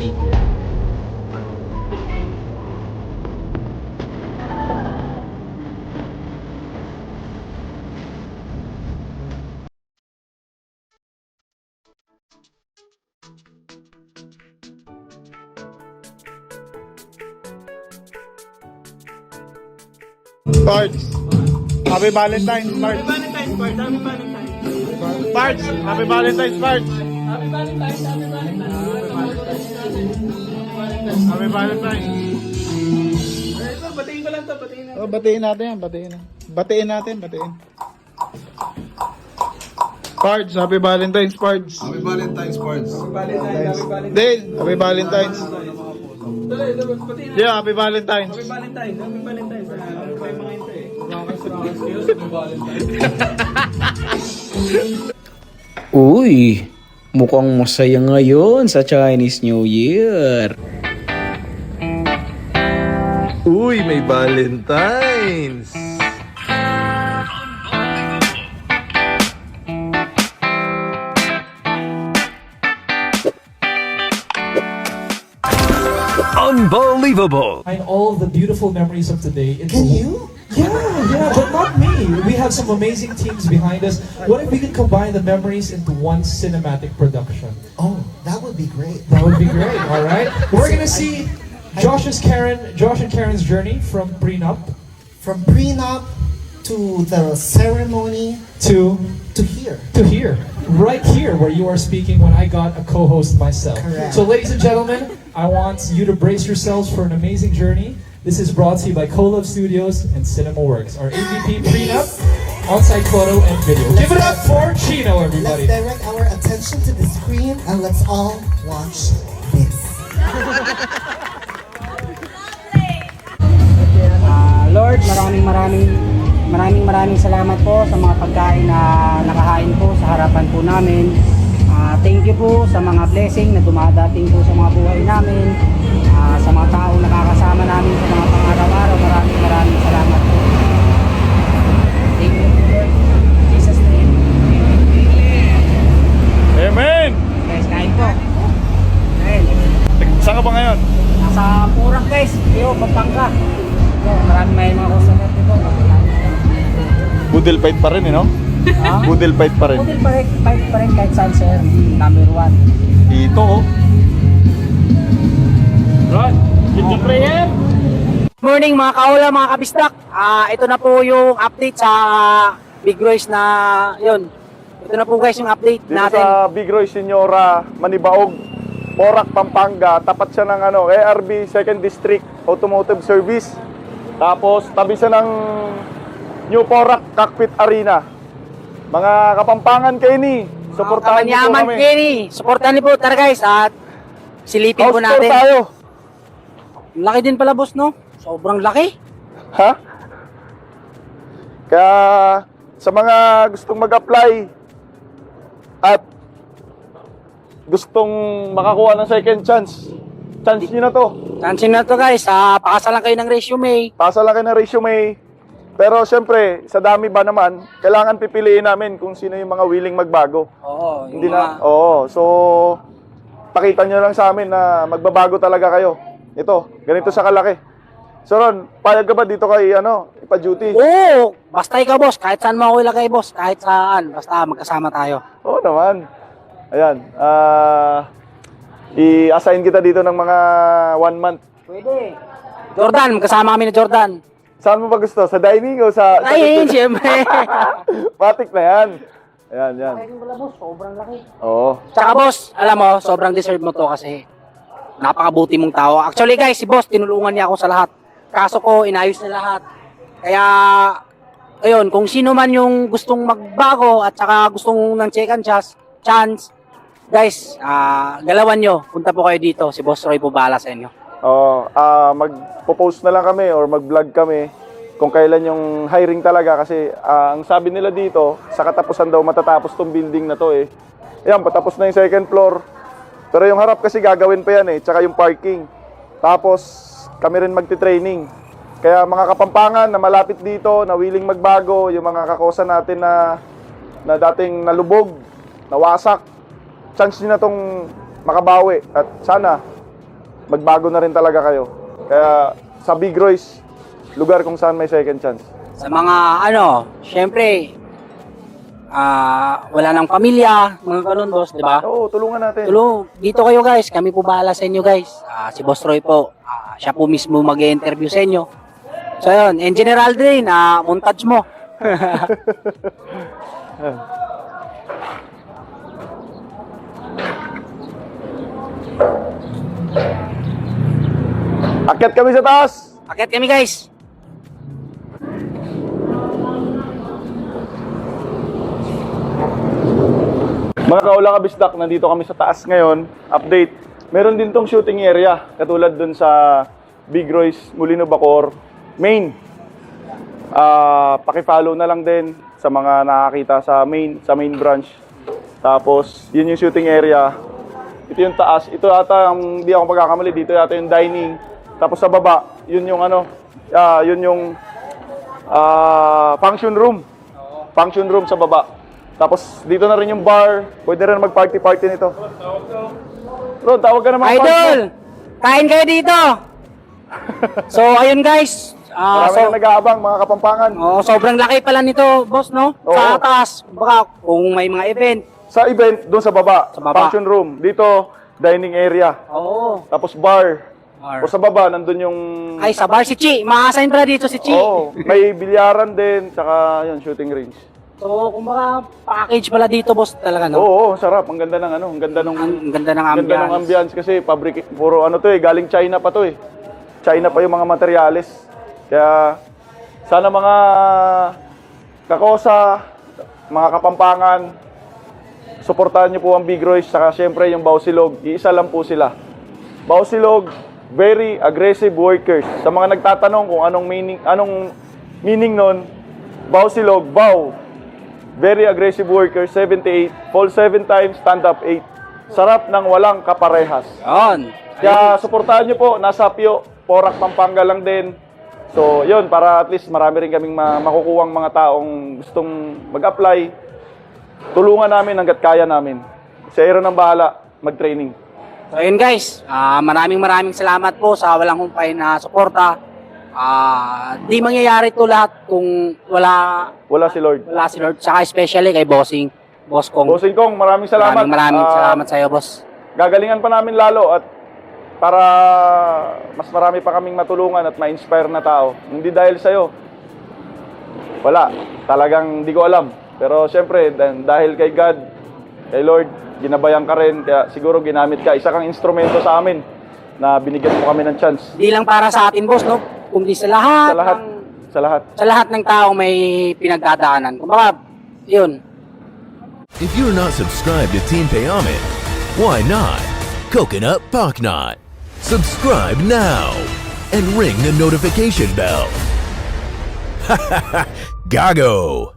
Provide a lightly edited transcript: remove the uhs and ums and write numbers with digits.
Parts. Happy Valentine's, Parts. Happy Valentine's, Parts. Happy Valentine's. Parts. Happy Valentine's, Parts. Happy Valentine's. Happy Valentine's. Happy Valentine's. Ito, batiin ko lang to. Batiin na. Oh, batiin natin yan, batiin. Batiin natin, batiin. Parts, Happy Valentine's, Parts. Happy Valentine's, Parts. Happy Valentine's. Happy Valentine's. Dale, Happy Valentine's. Tuloy, batiin na. Yeah, Happy Valentine's. Happy Valentine's. Happy Valentine's. Ano pa yung mga ito eh? Happy Valentine's. Uy, mukhang masaya ngayon sa Chinese New Year. Uy, may Valentine's! Unbelievable! And all the beautiful memories of today. Can you? Yeah, but not me. We have some amazing teams behind us. What if we could combine the memories into one cinematic production? Oh, that would be great. That would be great. All right, we're gonna see Josh and Karen's journey from prenup From prenup to the ceremony to here. here, right here, where you are speaking when I got a co-host myself. Correct. So, ladies and gentlemen, I want you to brace yourselves for an amazing journey. This is brought to you by CoLove Studios and CinemaWorks. Our AVP prenup, on-site photo and video. Give it up for Chino, Let's everybody. direct our attention to the screen and let's all watch this. Lord, maraming salamat po sa mga pagkain na nakahain po sa harapan po namin. Thank you po sa mga blessing na dumadating po sa mga buhay namin, sa mga taong nakakasama namin sa mga pang-araw-araw. Maraming salamat po. Thank you po, Lord. In Jesus' name. Amen! Guys, kain po. Kain. Saan ka ba ngayon? Nasa Purang guys, Iyo, Pampanga. Maraming may mga customer dito. Budel fight pa rin, no? Ha? Budel fight pa rin. Hotel pa rin kahit saan, sir. Number 1. Dito, oh. Rod, did you pray here? Morning mga kaula, mga kabistak. Ito na po yung update sa Big Royce na yun. Ito na po guys yung update Dito natin. sa Big Roy Senyora, Manibaog, Porac, Pampanga. Tapat siya ng ARB 2nd District Automotive Service. Tapos tabi siya ng New Porac Cockpit Arena. Mga Kapampangan kayo ni, suportahan niyo po Kamanyaman kami. Kenny, supportan niyo po tara guys at silipin House po tour natin. tayo. Laki din pala boss no? Sobrang laki. Ha? Kaya sa mga gustong mag-apply at gustong makakuha ng second chance, chance nyo na to. Chansin na to guys, pakasa lang kayo ng resume. Pasa lang kayo ng resume. Pero syempre, sa dami ba naman, kailangan pipiliin namin kung sino yung mga willing magbago. Oo, yung Hindi mga, na, oo. So, pakita nyo lang sa amin na magbabago talaga kayo. Ito, ganito sa kalaki. So Ron, payag ka ba dito kay ipa-duty? Oo, basta ikaw boss, kahit saan mo ako ilagay boss, kahit saan, basta magkasama tayo. Oo naman. Ayan, i-assign kita dito ng mga 1 month. Pwede. Jordan, magkasama kami ni Jordan. Saan mo ba gusto? Sa dining o sa... Ay, siyempre. Matik na yan. Ayan, yan. Wala boss, sobrang laki. Oo. Tsaka boss, alam mo, sobrang deserve mo to kasi napakabuti mong tao. Actually guys, si boss, tinulungan niya ako sa lahat. Kaso ko, inayos na lahat. Kaya, ayun, kung sino man yung gustong magbago at saka gustong ng second chance, guys, galawan nyo. Punta po kayo dito. Si Boss Roy po bahala sa inyo. Oo. Magpo-post na lang kami or mag-vlog kami kung kailan yung hiring talaga kasi ang sabi nila dito, sa katapusan daw matatapos tong building na to eh. Ayan, patapos na yung second floor. Pero yung harap kasi gagawin pa yan eh, tsaka yung parking. Tapos kami rin magti-training. Kaya mga Kapampangan na malapit dito, na willing magbago, yung mga kakosa natin na dating nalubog, nawasak, chance nyo na tong makabawi. At sana magbago na rin talaga kayo. Kaya sa Big Royce, lugar kung saan may second chance. Sa mga syempre, wala nang pamilya, mga ganun, boss, di ba? Oo, tulungan natin. Dito kayo, guys. Kami po bahala sa inyo, guys. Si Boss Roy po, siya po mismo mag-interview sa inyo. So, yun. And General Drain, montage mo. Akyat kami sa taas! Akyat kami, guys. Mga kaula kabisdak, nandito kami sa taas ngayon. Update. Meron din tong shooting area. Katulad dun sa Big Royce, Molino Bacoor, Main. Paki-follow na lang din sa mga nakakita sa main branch. Tapos, yun yung shooting area. Ito yung taas. Ito ata, hindi ako magkakamali, dito yata yung dining. Tapos sa baba, yun yung function room. Function room sa baba. Tapos dito na rin yung bar. Pwede rin mag-party-party nito. Bro, tawag ka naman. Idol! Kain kayo dito! So, ayun, guys. Marami na nag-aabang, mga Kapampangan. Sobrang laki pala nito, boss, no? Oo. Sa taas. Baka kung may mga event. Sa event, doon sa baba. Sa baba. Function room. Dito, dining area. Oo. Tapos bar. O sa baba, nandun yung... Ay, sa bar si Chi. Ma-assign pala dito si Chi. Oo. May bilyaran din, tsaka yun, shooting range. So, kumbaga, package pala dito, boss, talaga, no? Oo, sarap. Ang ganda ng ang ganda ng Ang ganda ng Ganda ng ambiance kasi puro ano to eh, galing China pa to eh. China pa yung mga materyales. Kaya sana mga kakosa, mga Kapampangan, suportahan niyo po ang Big Royce, saka syempre yung Bausilog. Iisa lang po sila. Bausilog, very aggressive workers. Sa mga nagtatanong kung anong meaning nun, Bausilog, very aggressive workers, 78, fall 7 times, stand up 8. Sarap ng walang kaparehas. Yun. Kaya suportahan nyo po, nasa Pio, Porac, Pampanga lang din. So, yun, para at least marami rin kaming makukuhang mga taong gustong mag-apply. Tulungan namin hanggat kaya namin. Si Aaron ang bahala mag-training. So, yun, guys. Maraming salamat po sa walang humpay na suporta. Di mangyayari to lahat kung Wala si Lord. wala si Lord. Saka especially kay Boss Kong. Bossing Kong, maraming salamat. Maraming salamat sa iyo, boss. Gagalingan pa namin lalo at para mas marami pa kaming matulungan at ma-inspire na tao. Hindi dahil sa'yo. Wala. Talagang hindi ko alam. Pero syempre, dahil kay God, kay Lord, ginabayan ka rin. Kaya siguro ginamit ka. Isa kang instrumento sa amin na binigyan mo kami ng chance. Di lang para sa atin, boss, no? Kundi sa lahat. Sa lahat. ng taong may pinagdadaanan. Kumbaga, yun. If you're not subscribed to Team Payaman, why not? Coconut Pocknot. Subscribe now and ring the notification bell. Gago!